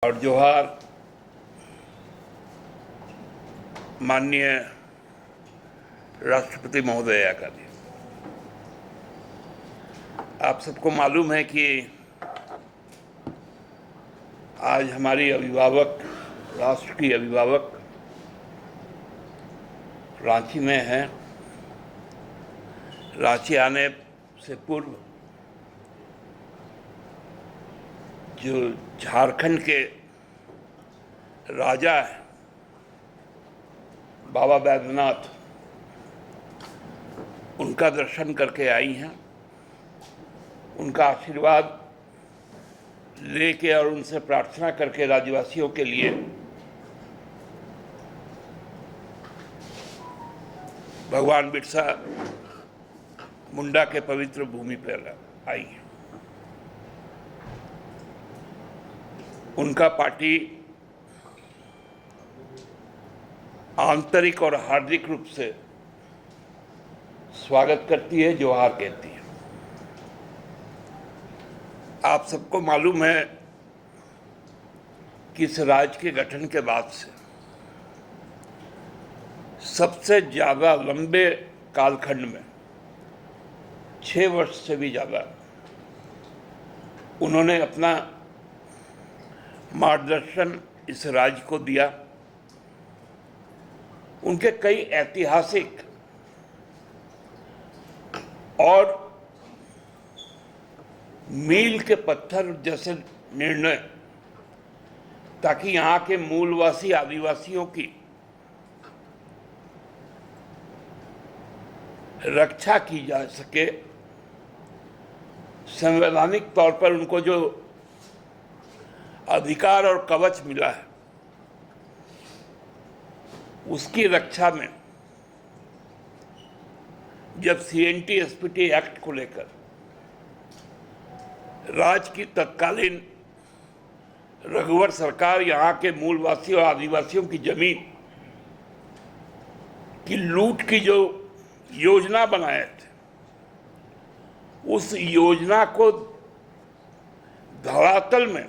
और जोहार माननीय राष्ट्रपति महोदया का भी। आप सबको मालूम है कि आज हमारी अभिभावक, राष्ट्र की अभिभावक रांची में है। रांची आने से पूर्व जो झारखंड के राजा हैं बाबा बैद्यनाथ, उनका दर्शन करके आई हैं। उनका आशीर्वाद लेके और उनसे प्रार्थना करके राज्यवासियों के लिए भगवान बिरसा मुंडा के पवित्र भूमि पर आई है। उनका पार्टी आंतरिक और हार्दिक रूप से स्वागत करती है, जोहार कहती है। आप सबको मालूम है कि इस राज्य के गठन के बाद से सबसे ज़्यादा लंबे कालखंड में 6 वर्ष से भी ज़्यादा उन्होंने अपना मार्गदर्शन इस राज्य को दिया। उनके कई ऐतिहासिक और मील के पत्थर जैसे निर्णय, ताकि यहाँ के मूलवासी आदिवासियों की रक्षा की जा सके, संवैधानिक तौर पर उनको जो अधिकार और कवच मिला है उसकी रक्षा में जब CNT SPT एक्ट को लेकर राज्य की तत्कालीन रघुवर सरकार यहाँ के मूलवासियों और आदिवासियों की जमीन की लूट की जो योजना बनाए थे, उस योजना को धरातल में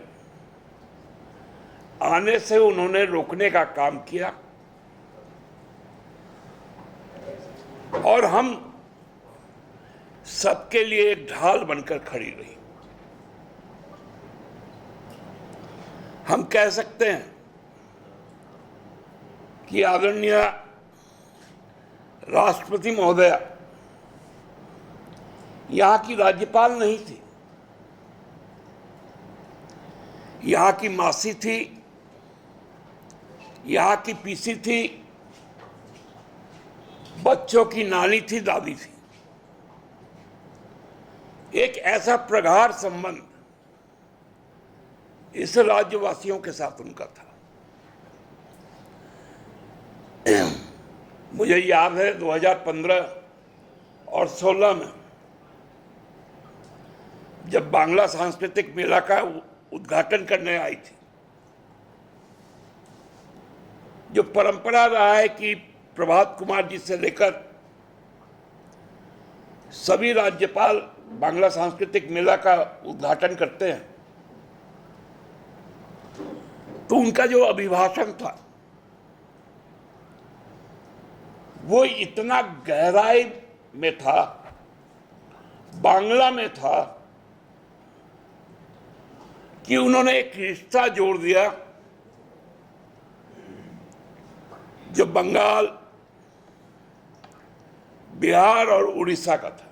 आने से उन्होंने रोकने का काम किया और हम सबके लिए एक ढाल बनकर खड़ी रही। हम कह सकते हैं कि आदरणीय राष्ट्रपति महोदया यहाँ की राज्यपाल नहीं थी, यहाँ की मासी थी, यहाँ की पीसी थी, बच्चों की नानी थी, दादी थी। एक ऐसा प्रगाढ़ संबंध इस राज्यवासियों के साथ उनका था। मुझे याद है 2015 और 16 में जब बांग्ला सांस्कृतिक मेला का उद्घाटन करने आई थी, जो परंपरा रहा है कि प्रभात कुमार जी से लेकर सभी राज्यपाल बांग्ला सांस्कृतिक मेला का उद्घाटन करते हैं, तो उनका जो अभिभाषण था वो इतना गहराई में था, बांग्ला में था, कि उन्होंने एक रिश्ता जोड़ दिया जो बंगाल, बिहार और उड़ीसा का था।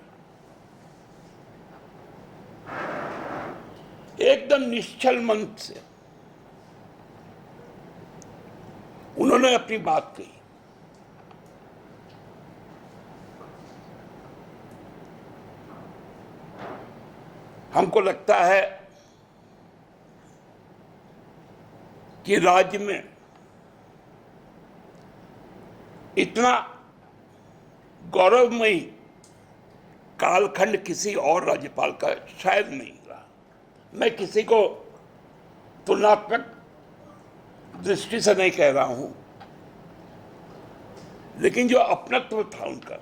एकदम निश्चल मन से उन्होंने अपनी बात कही। हमको लगता है कि राज्य में इतना गौरवमयी कालखंड किसी और राज्यपाल का शायद नहीं रहा। मैं किसी को तुलनात्मक दृष्टि से नहीं कह रहा हूं, लेकिन जो अपनत्व था उनका,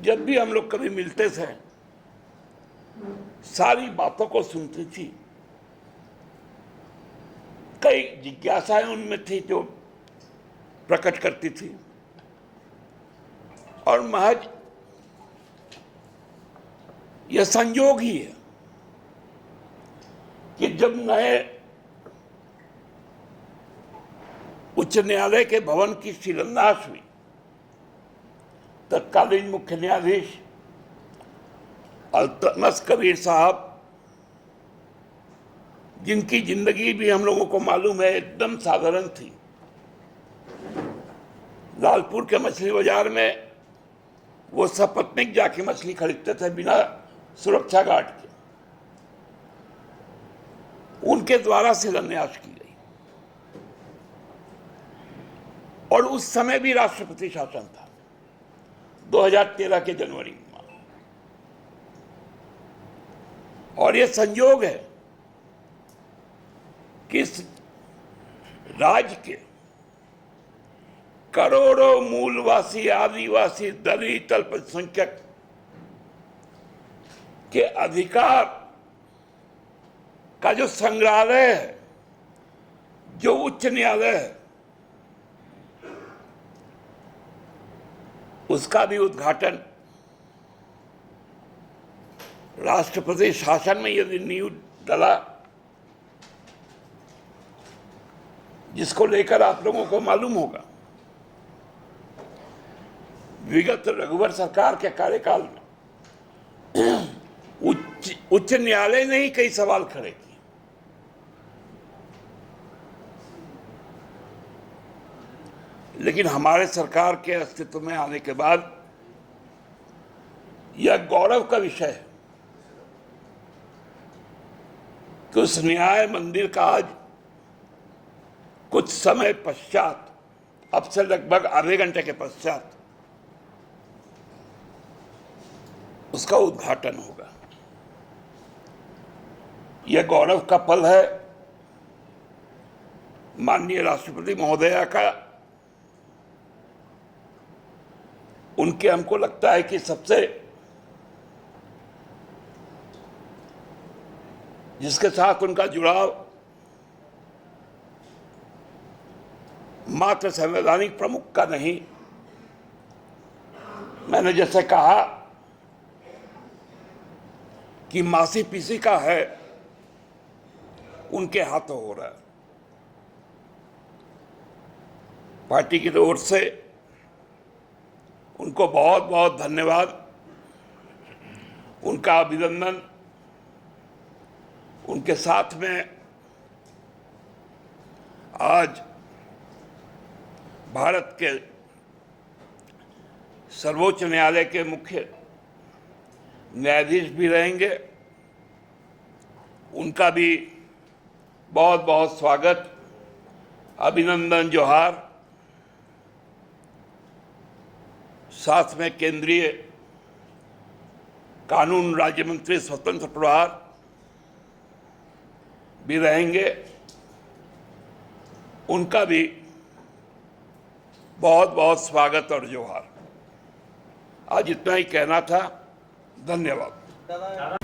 जब भी हम लोग कभी मिलते थे सारी बातों को सुनती थी कई जिज्ञासाएं उनमें थी जो प्रकट करती थी, और महज यह संयोग ही है कि जब नए उच्च न्यायालय के भवन की शिलान्यास हुई, तत्कालीन मुख्य न्यायाधीश अल्तमस कबीर साहब, जिनकी जिंदगी भी हम लोगों को मालूम है एकदम साधारण थी, लालपुर के मछली बाजार में वो सपत्नीक जाके मछली खरीदते थे बिना सुरक्षा गार्ड के, उनके द्वारा शिलान्यास की गई। और उस समय भी राष्ट्रपति शासन था 2013 के जनवरी में। और यह संयोग है कि इस राज्य के करोड़ों मूलवासी, आदिवासी, दलित, अल्पसंख्यक के अधिकार का जो संग्रहालय है, जो उच्च न्यायालय है, उसका भी उद्घाटन राष्ट्रपति शासन में यदि नींव डला, जिसको लेकर आप लोगों को मालूम होगा विगत रघुवर सरकार के कार्यकाल में उच्च न्यायालय ने ही कई सवाल खड़े किए। लेकिन हमारे सरकार के अस्तित्व में आने के बाद यह गौरव का विषय है कि उस न्याय मंदिर का आज कुछ समय पश्चात, अब से लगभग आधे घंटे के पश्चात, उसका उद्घाटन होगा। यह गौरव का पल है माननीय राष्ट्रपति महोदया का। उनके हमको लगता है कि सबसे जिसके साथ उनका जुड़ाव मात्र संवैधानिक प्रमुख का नहीं, मैंने जैसे कहा कि मासी पीसी का है, उनके हाथों हो रहा है। पार्टी की ओर से उनको बहुत बहुत धन्यवाद, उनका अभिनंदन। उनके साथ में आज भारत के सर्वोच्च न्यायालय के मुख्य न्यायाधीश भी रहेंगे, उनका भी बहुत बहुत स्वागत, अभिनंदन, जोहार। साथ में केंद्रीय कानून राज्य मंत्री स्वतंत्र प्रभार भी रहेंगे, उनका भी बहुत बहुत स्वागत और जोहार। आज इतना ही कहना था। धन्यवाद।